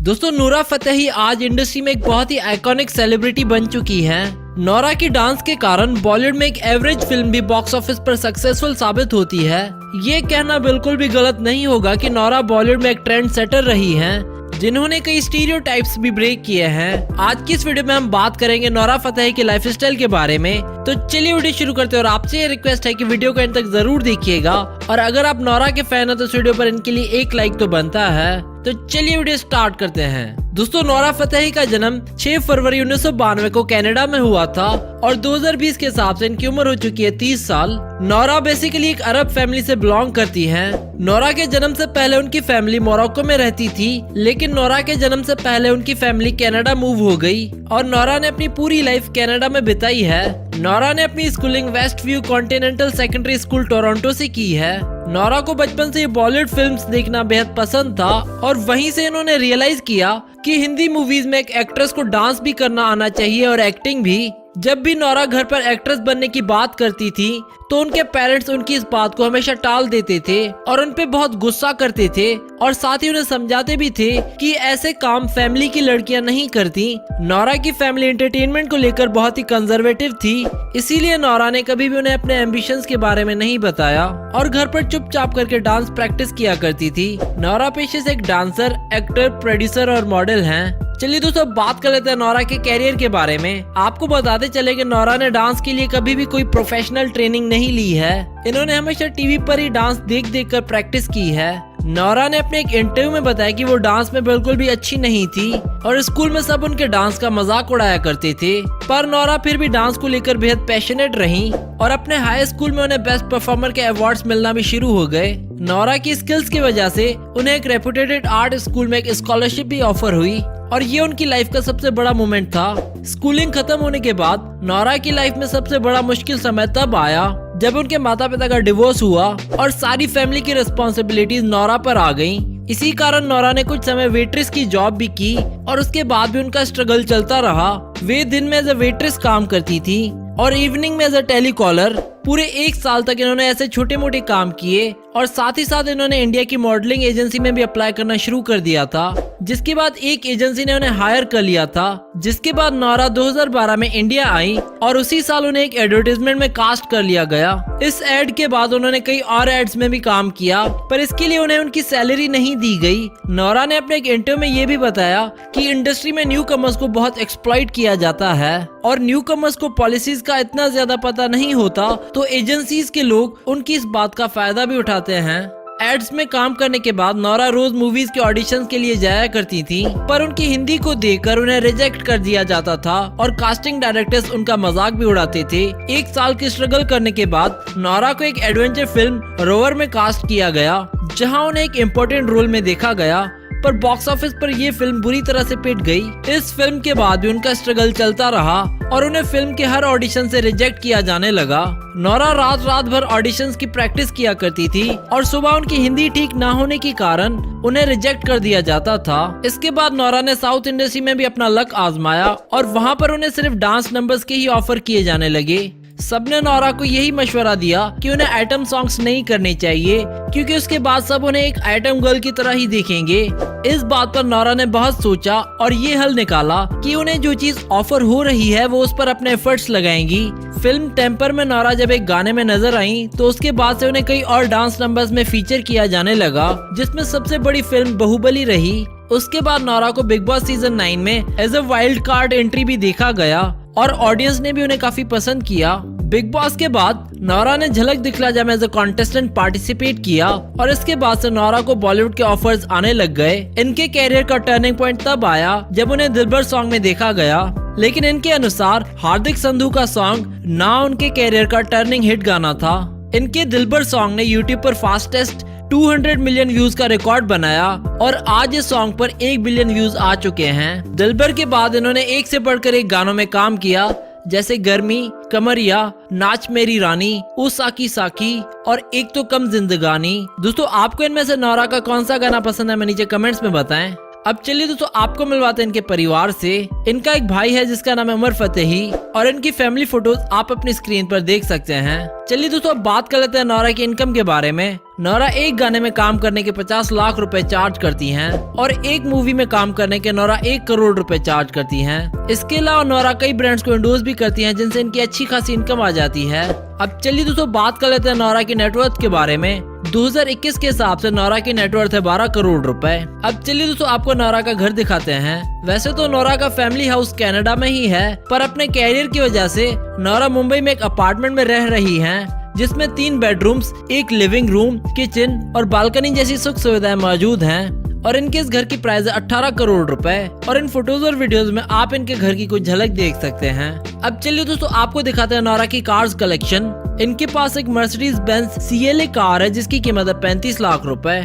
दोस्तों नूरा फतेही आज इंडस्ट्री में एक बहुत ही आइकॉनिक सेलिब्रिटी बन चुकी हैं। नोरा की डांस के कारण बॉलीवुड में एक एवरेज फिल्म भी बॉक्स ऑफिस पर सक्सेसफुल साबित होती है। ये कहना बिल्कुल भी गलत नहीं होगा कि नोरा बॉलीवुड में एक ट्रेंड सेटर रही हैं, जिन्होंने कई स्टीरियोटाइप्स भी ब्रेक किए हैं। आज की इस वीडियो में हम बात करेंगे नोरा फतेही के लाइफस्टाइल के बारे में। तो चलिए वीडियो शुरू करते हैं और आपसे ये रिक्वेस्ट है कि वीडियो को अंत तक जरूर देखिएगा और अगर आप नोरा के फैन हो तो इस वीडियो पर इनके लिए एक लाइक तो बनता है। तो चलिए वीडियो स्टार्ट करते हैं। दोस्तों नोरा फतेही का जन्म 6 फरवरी 1992 को कनाडा में हुआ था और 2020 के हिसाब से इनकी उम्र हो चुकी है 30 साल। नोरा बेसिकली एक अरब फैमिली से बिलोंग करती हैं। नोरा के जन्म से पहले उनकी फैमिली मोरक्को में रहती थी, लेकिन नोरा के जन्म से पहले उनकी फैमिली कनाडा मूव हो गई और नोरा ने अपनी पूरी लाइफ कनाडा में बिताई है। नोरा ने अपनी schooling West View Continental Secondary School Toronto से की है। नोरा को बचपन से बॉलीवुड फिल्म्स देखना बेहद पसंद था और वहीं से इन्होंने रियलाइज किया कि हिंदी मूवीज में एक एक्ट्रेस को डांस भी करना आना चाहिए और एक्टिंग भी। जब भी नोरा घर पर एक्ट्रेस बनने की बात करती थी तो उनके पेरेंट्स उनकी इस बात को हमेशा टाल देते थे और उन पे बहुत गुस्सा करते थे और साथ ही उन्हें समझाते भी थे कि ऐसे काम फैमिली की लड़कियां नहीं करती। नोरा की फैमिली एंटरटेनमेंट को लेकर बहुत ही कंजर्वेटिव थी, इसीलिए नोरा ने कभी भी उन्हें अपने एम्बिशंस के बारे में नहीं बताया और घर पर चुपचाप करके डांस प्रैक्टिस किया करती थी। नोरा पेशे से एक डांसर, एक्टर, प्रोड्यूसर और मॉडल हैं। चलिए दोस्तों बात कर लेते हैं नोरा के कैरियर के बारे में। आपको बताते चले कि नोरा ने डांस के लिए कभी भी कोई प्रोफेशनल ट्रेनिंग नहीं ली है। इन्होंने हमेशा टीवी पर ही डांस देख देख कर प्रैक्टिस की है। नोरा ने अपने एक इंटरव्यू में बताया कि वो डांस में बिल्कुल भी अच्छी नहीं थी और स्कूल में सब उनके डांस का मजाक उड़ाया करते थे, पर नोरा फिर भी डांस को लेकर बेहद पैशनेट रही और अपने हाई स्कूल में उन्हें बेस्ट परफॉर्मर के अवार्ड्स मिलना भी शुरू हो गए। नोरा की स्किल्स की वजह से उन्हें एक रेपुटेड आर्ट स्कूल में एक स्कॉलरशिप भी ऑफर हुई और ये उनकी लाइफ का सबसे बड़ा मोमेंट था। स्कूलिंग खत्म होने के बाद नोरा की लाइफ में सबसे बड़ा मुश्किल समय तब आया जब उनके माता पिता का डिवोर्स हुआ और सारी फैमिली की रिस्पॉन्सिबिलिटीज नोरा पर आ गईं। इसी कारण नोरा ने कुछ समय वेट्रेस की जॉब भी की और उसके बाद भी उनका स्ट्रगल चलता रहा। वे दिन में एज ए वेट्रेस काम करती थी और इवनिंग में एज ए टेलीकॉलर। पूरे 1 साल तक इन्होंने ऐसे छोटे मोटे काम किए और साथ ही साथ इन्होंने इंडिया की मॉडलिंग एजेंसी में भी अप्लाई करना शुरू कर दिया था, जिसके बाद एक एजेंसी ने उन्हें हायर कर लिया था। जिसके बाद नोरा 2012 में इंडिया आई और उसी साल उन्हें एक एडवर्टाइजमेंट में कास्ट कर लिया गया। इस एड के बाद उन्होंने कई और एड्स में भी काम किया, पर इसके लिए उन्हें उनकी सैलरी नहीं दी गई। नोरा ने अपने एक इंटरव्यू में ये भी बताया कि इंडस्ट्री में न्यू कमर्स को बहुत एक्सप्लॉइट किया जाता है और न्यू कमर्स को पॉलिसीज का इतना ज्यादा पता नहीं होता, तो एजेंसीज के लोग उनकी इस बात का फायदा भी उठाते हैं। एड्स में काम करने के बाद नोरा रोज मूवीज के ऑडिशंस के लिए जाया करती थी, पर उनकी हिंदी को देखकर उन्हें रिजेक्ट कर दिया जाता था और कास्टिंग डायरेक्टर्स उनका मजाक भी उड़ाते थे। 1 साल की स्ट्रगल करने के बाद नोरा को एक एडवेंचर फिल्म रोवर में कास्ट किया गया, जहां उन्हें एक इम्पोर्टेंट रोल में देखा गया, पर बॉक्स ऑफिस पर यह फिल्म बुरी तरह से पिट गई। इस फिल्म के बाद भी उनका स्ट्रगल चलता रहा और उन्हें फिल्म के हर ऑडिशन से रिजेक्ट किया जाने लगा। नोरा रात भर ऑडिशंस की प्रैक्टिस किया करती थी और सुबह उनकी हिंदी ठीक ना होने के कारण उन्हें रिजेक्ट कर दिया जाता था। इसके बाद नोरा ने साउथ इंडस्ट्री में भी अपना लक आजमाया और वहाँ पर उन्हें सिर्फ डांस नंबर्स के ही ऑफर किए जाने लगे। सबने नोरा को यही मशवरा दिया कि उन्हें आइटम सॉन्ग्स नहीं करने चाहिए, क्योंकि उसके बाद सब उन्हें एक आइटम गर्ल की तरह ही देखेंगे। इस बात पर नोरा ने बहुत सोचा और ये हल निकाला कि उन्हें जो चीज ऑफर हो रही है वो उस पर अपने एफर्ट्स लगाएंगी। फिल्म टेम्पर में नोरा जब एक गाने में नजर आई तो उसके बाद से उन्हें कई और डांस नंबर्स में फीचर किया जाने लगा, जिसमें सबसे बड़ी फिल्म बाहुबली रही। उसके बाद नोरा को बिग बॉस सीजन 9 में as a wild card entry भी देखा गया और ऑडियंस ने भी उन्हें काफी पसंद किया। बिग बॉस के बाद नोरा ने झलक दिखला जब एज ए कॉन्टेस्टेंट पार्टिसिपेट किया और इसके बाद से नोरा को बॉलीवुड के ऑफर्स आने लग गए। इनके कैरियर का टर्निंग पॉइंट तब आया जब उन्हें दिलबर सॉन्ग में देखा गया, लेकिन इनके अनुसार हार्दिक संधू का सॉन्ग ना उनके कैरियर का टर्निंग हिट गाना था। इनके दिलबर सॉन्ग ने यूट्यूब पर फास्टेस्ट 200 मिलियन व्यूज का रिकॉर्ड बनाया और आज इस सॉन्ग पर 1 बिलियन व्यूज आ चुके हैं। दिलबर के बाद इन्होंने एक से बढ़कर एक गानों में काम किया, जैसे गर्मी, कमरिया, नाच मेरी रानी, ओ साकी साकी और एक तो कम जिंदगानी। दोस्तों आपको इनमें से नोरा का कौन सा गाना पसंद है, मैं नीचे कमेंट्स में बताएं। अब चलिए दोस्तों आपको मिलवाते हैं इनके परिवार से। इनका एक भाई है जिसका नाम है उमर फतेही और इनकी फैमिली फोटोज आप अपनी स्क्रीन पर देख सकते हैं। चलिए दोस्तों अब बात कर लेते हैं नोरा की इनकम के बारे में। नोरा एक गाने में काम करने के 50 लाख रुपए चार्ज करती हैं और एक मूवी में काम करने के नोरा 1 करोड़ रुपए चार्ज करती हैं। इसके अलावा नोरा कई ब्रांड्स को एंडोर्स भी करती हैं जिनसे इनकी अच्छी खासी इनकम आ जाती है। अब चलिए दोस्तों बात कर लेते हैं नोरा की नेटवर्थ के बारे में। 2021 के हिसाब से नोरा की नेटवर्थ है 12 करोड़ रुपए। अब चलिए दोस्तों आपको नोरा का घर दिखाते हैं। वैसे तो नोरा का फैमिली हाउस कनाडा में ही है, पर अपने कैरियर की वजह से नोरा मुंबई में एक अपार्टमेंट में रह रही हैं, जिसमें 3 बेडरूम्स, एक लिविंग रूम, किचन और बालकनी जैसी सुख सुविधाएं मौजूद हैं। और इनके इस घर की प्राइस है 18 करोड़ रुपए और इन फोटोज और वीडियोस में आप इनके घर की कुछ झलक देख सकते हैं। अब चलिए दोस्तों आपको दिखाते हैं नोरा की कार्स कलेक्शन। इनके पास एक मर्सिडीज बेंज CLA कार है जिसकी कीमत है 35 लाख रुपए।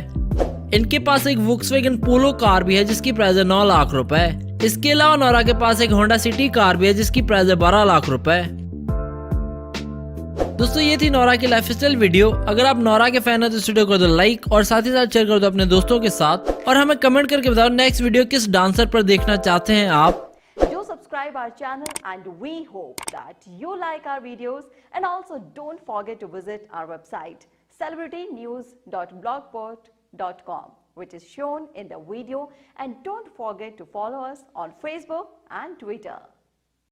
इनके पास एक वोक्सवैगन पोलो कार भी है जिसकी प्राइस है 9 लाख रुपए। इसके अलावा नोरा के पास एक होंडा सिटी कार भी है जिसकी प्राइस है 12 लाख रुपए। दोस्तों ये थी नोरा की लाइफस्टाइल वीडियो। अगर आप नोरा के फैन हो तो इस वीडियो को दो लाइक और साथ ही साथ शेयर कर दो अपने दोस्तों के साथ और हमें कमेंट करके बताओ नेक्स्ट वीडियो किस डांसर पर देखना चाहते हैं आप। Do subscribe our channel and we hope that you like our videos, and also don't forget to visit our website celebritynews.blogspot.com, which is shown in the video, and don't forget to follow us on Facebook and Twitter.